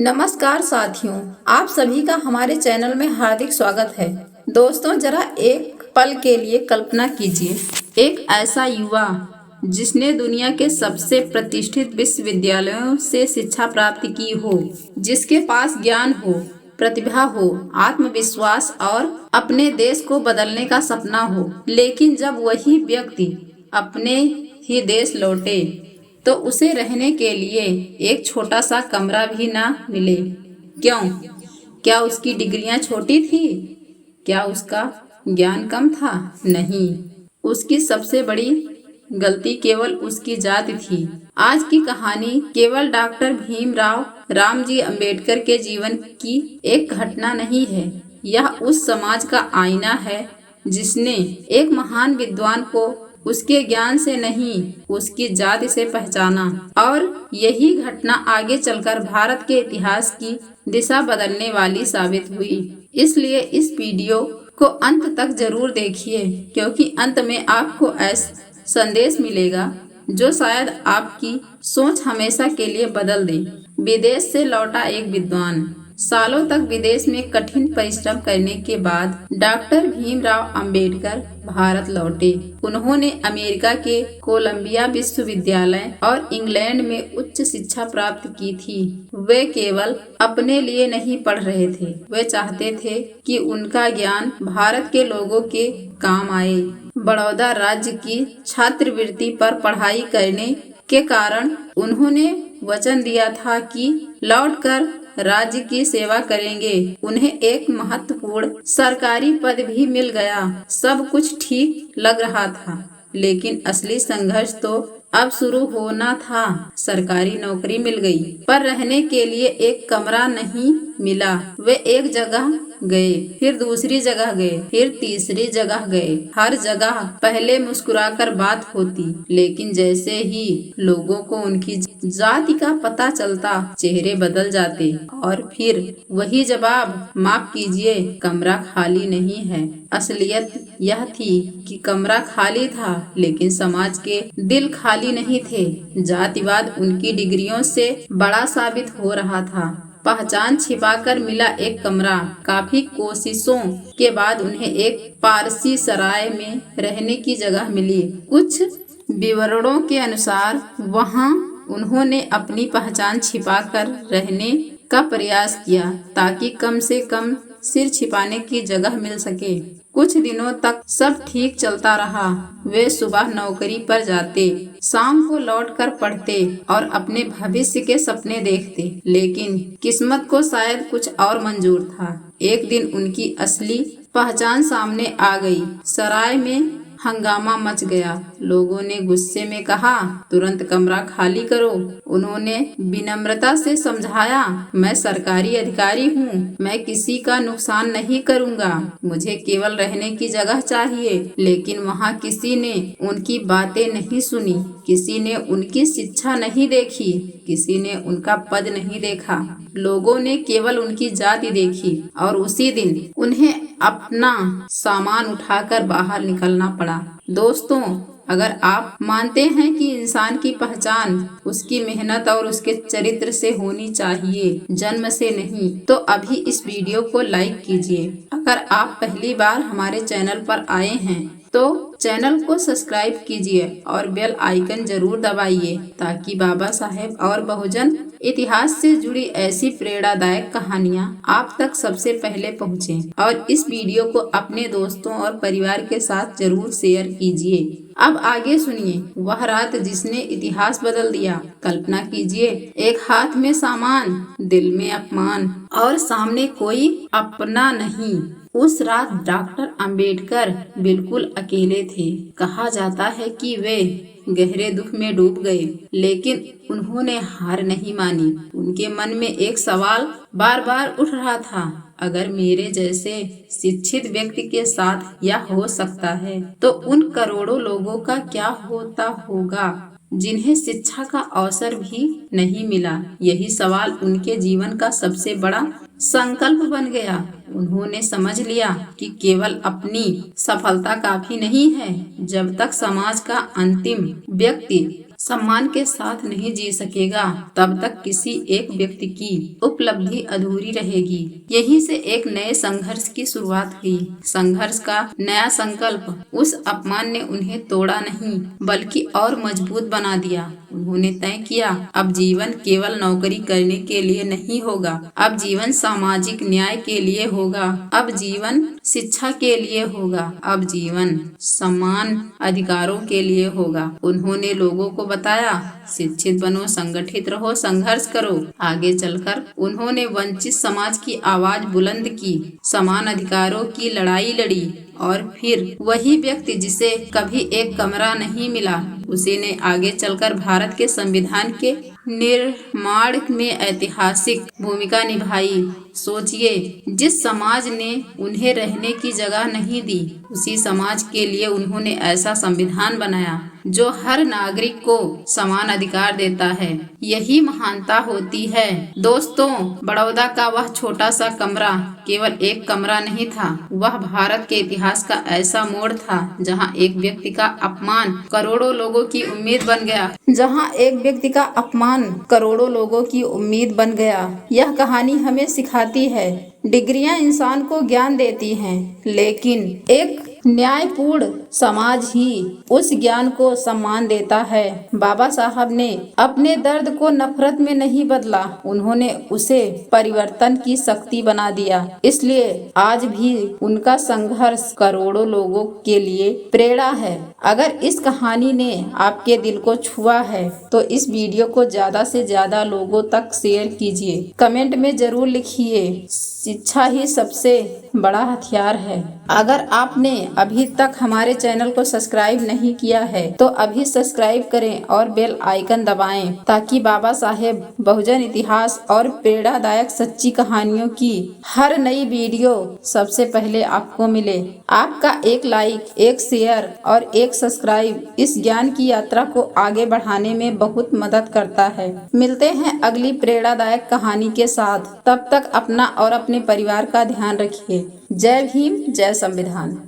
नमस्कार साथियों, आप सभी का हमारे चैनल में हार्दिक स्वागत है। दोस्तों, जरा एक पल के लिए कल्पना कीजिए, एक ऐसा युवा जिसने दुनिया के सबसे प्रतिष्ठित विश्वविद्यालयों से शिक्षा प्राप्त की हो, जिसके पास ज्ञान हो, प्रतिभा हो, आत्मविश्वास और अपने देश को बदलने का सपना हो, लेकिन जब वही व्यक्ति अपने ही देश लौटे तो उसे रहने के लिए एक छोटा सा कमरा भी ना मिले। क्यों? क्या उसकी डिग्रियां छोटी थी? क्या उसका ज्ञान कम था? नहीं, उसकी सबसे बड़ी गलती केवल उसकी जाति थी। आज की कहानी केवल डॉक्टर भीमराव रामजी अंबेडकर के जीवन की एक घटना नहीं है, यह उस समाज का आईना है जिसने एक महान विद्वान को उसके ज्ञान से नहीं, उसकी जाति से पहचाना। और यही घटना आगे चलकर भारत के इतिहास की दिशा बदलने वाली साबित हुई। इसलिए इस वीडियो को अंत तक जरूर देखिए, क्योंकि अंत में आपको ऐसा संदेश मिलेगा जो शायद आपकी सोच हमेशा के लिए बदल दे। विदेश से लौटा एक विद्वान। सालों तक विदेश में कठिन परिश्रम करने के बाद डॉक्टर भीमराव अंबेडकर भारत लौटे। उन्होंने अमेरिका के कोलंबिया विश्वविद्यालय और इंग्लैंड में उच्च शिक्षा प्राप्त की थी। वे केवल अपने लिए नहीं पढ़ रहे थे, वे चाहते थे कि उनका ज्ञान भारत के लोगों के काम आए। बड़ौदा राज्य की छात्रवृत्ति पर पढ़ाई करने के कारण उन्होंने वचन दिया था कि लौटकर राज्य की सेवा करेंगे। उन्हें एक महत्वपूर्ण सरकारी पद भी मिल गया। सब कुछ ठीक लग रहा था, लेकिन असली संघर्ष तो अब शुरू होना था। सरकारी नौकरी मिल गई, पर रहने के लिए एक कमरा नहीं मिला। वे एक जगह गए, फिर दूसरी जगह गए, फिर तीसरी जगह गए। हर जगह पहले मुस्कुराकर बात होती, लेकिन जैसे ही लोगों को उनकी जाति का पता चलता, चेहरे बदल जाते। और फिर वही जवाब, माफ कीजिए, कमरा खाली नहीं है। असलियत यह थी कि कमरा खाली था, लेकिन समाज के दिल खाली नहीं थे। जातिवाद उनकी डिग्रियों से बड़ा साबित हो रहा था। पहचान छिपाकर मिला एक कमरा। काफी कोशिशों के बाद उन्हें एक पारसी सराय में रहने की जगह मिली। कुछ विवरणों के अनुसार वहां उन्होंने अपनी पहचान छिपाकर रहने का प्रयास किया, ताकि कम से कम सिर छिपाने की जगह मिल सके। कुछ दिनों तक सब ठीक चलता रहा। वे सुबह नौकरी पर जाते, शाम को लौटकर पढ़ते और अपने भविष्य के सपने देखते, लेकिन किस्मत को शायद कुछ और मंजूर था। एक दिन उनकी असली पहचान सामने आ गई। सराय में हंगामा मच गया। लोगों ने गुस्से में कहा, तुरंत कमरा खाली करो। उन्होंने विनम्रता से समझाया, मैं सरकारी अधिकारी हूँ, मैं किसी का नुकसान नहीं करूँगा, मुझे केवल रहने की जगह चाहिए। लेकिन वहाँ किसी ने उनकी बातें नहीं सुनी, किसी ने उनकी शिक्षा नहीं देखी, किसी ने उनका पद नहीं देखा। लोगों ने केवल उनकी जाति देखी और उसी दिन उन्हें अपना सामान उठाकर बाहर निकलना पड़ा। दोस्तों, अगर आप मानते हैं कि इंसान की पहचान उसकी मेहनत और उसके चरित्र से होनी चाहिए, जन्म से नहीं, तो अभी इस वीडियो को लाइक कीजिए। अगर आप पहली बार हमारे चैनल पर आए हैं तो चैनल को सब्सक्राइब कीजिए और बेल आइकन जरूर दबाइए, ताकि बाबा साहेब और बहुजन इतिहास से जुड़ी ऐसी प्रेरणादायक कहानियाँ आप तक सबसे पहले पहुँचे। और इस वीडियो को अपने दोस्तों और परिवार के साथ जरूर शेयर कीजिए। अब आगे सुनिए, वह रात जिसने इतिहास बदल दिया। कल्पना कीजिए, एक हाथ में सामान, दिल में अपमान और सामने कोई अपना नहीं। उस रात डॉक्टर अंबेडकर बिल्कुल अकेले थे। कहा जाता है कि वे गहरे दुख में डूब गए, लेकिन उन्होंने हार नहीं मानी। उनके मन में एक सवाल बार बार उठ रहा था, अगर मेरे जैसे शिक्षित व्यक्ति के साथ यह हो सकता है, तो उन करोड़ों लोगों का क्या होता होगा जिन्हें शिक्षा का अवसर भी नहीं मिला। यही सवाल उनके जीवन का सबसे बड़ा संकल्प बन गया। उन्होंने समझ लिया कि केवल अपनी सफलता काफी नहीं है। जब तक समाज का अंतिम व्यक्ति सम्मान के साथ नहीं जी सकेगा, तब तक किसी एक व्यक्ति की उपलब्धि अधूरी रहेगी। यहीं से एक नए संघर्ष की शुरुआत हुई। संघर्ष का नया संकल्प उस अपमान ने उन्हें तोड़ा नहीं, बल्कि और मजबूत बना दिया। उन्होंने तय किया, अब जीवन केवल नौकरी करने के लिए नहीं होगा, अब जीवन सामाजिक न्याय के लिए होगा, अब जीवन शिक्षा के लिए होगा, अब जीवन समान अधिकारों के लिए होगा। उन्होंने लोगों को बताया, शिक्षित बनो, संगठित रहो, संघर्ष करो। आगे चलकर उन्होंने वंचित समाज की आवाज बुलंद की, समान अधिकारों की लड़ाई लड़ी और फिर वही व्यक्ति जिसे कभी एक कमरा नहीं मिला, उसी ने आगे चलकर भारत के संविधान के निर्माण में ऐतिहासिक भूमिका निभाई। सोचिए, जिस समाज ने उन्हें रहने की जगह नहीं दी, उसी समाज के लिए उन्होंने ऐसा संविधान बनाया जो हर नागरिक को समान अधिकार देता है। यही महानता होती है। दोस्तों, बड़ौदा का वह छोटा सा कमरा केवल एक कमरा नहीं था, वह भारत के इतिहास का ऐसा मोड़ था जहां एक व्यक्ति का अपमान करोड़ों लोगों की उम्मीद बन गया। यह कहानी हमें सिखाती है, डिग्रियां इंसान को ज्ञान देती हैं, लेकिन एक न्यायपूर्ण समाज ही उस ज्ञान को सम्मान देता है। बाबा साहब ने अपने दर्द को नफरत में नहीं बदला, उन्होंने उसे परिवर्तन की शक्ति बना दिया। इसलिए आज भी उनका संघर्ष करोड़ों लोगों के लिए प्रेरणा है। अगर इस कहानी ने आपके दिल को छुआ है तो इस वीडियो को ज्यादा से ज्यादा लोगों तक शेयर कीजिए। कमेंट में जरूर लिखिए, शिक्षा ही सबसे बड़ा हथियार है। अगर आपने अभी तक हमारे चैनल को सब्सक्राइब नहीं किया है तो अभी सब्सक्राइब करें और बेल आइकन दबाएं, ताकि बाबा साहेब बहुजन इतिहास और प्रेरणादायक सच्ची कहानियों की हर नई वीडियो सबसे पहले आपको मिले। आपका एक लाइक, एक शेयर और एक सब्सक्राइब इस ज्ञान की यात्रा को आगे बढ़ाने में बहुत मदद करता है। मिलते हैं अगली प्रेरणादायक कहानी के साथ। तब तक अपना और अपने परिवार का ध्यान रखिए। जय भीम, जय संविधान।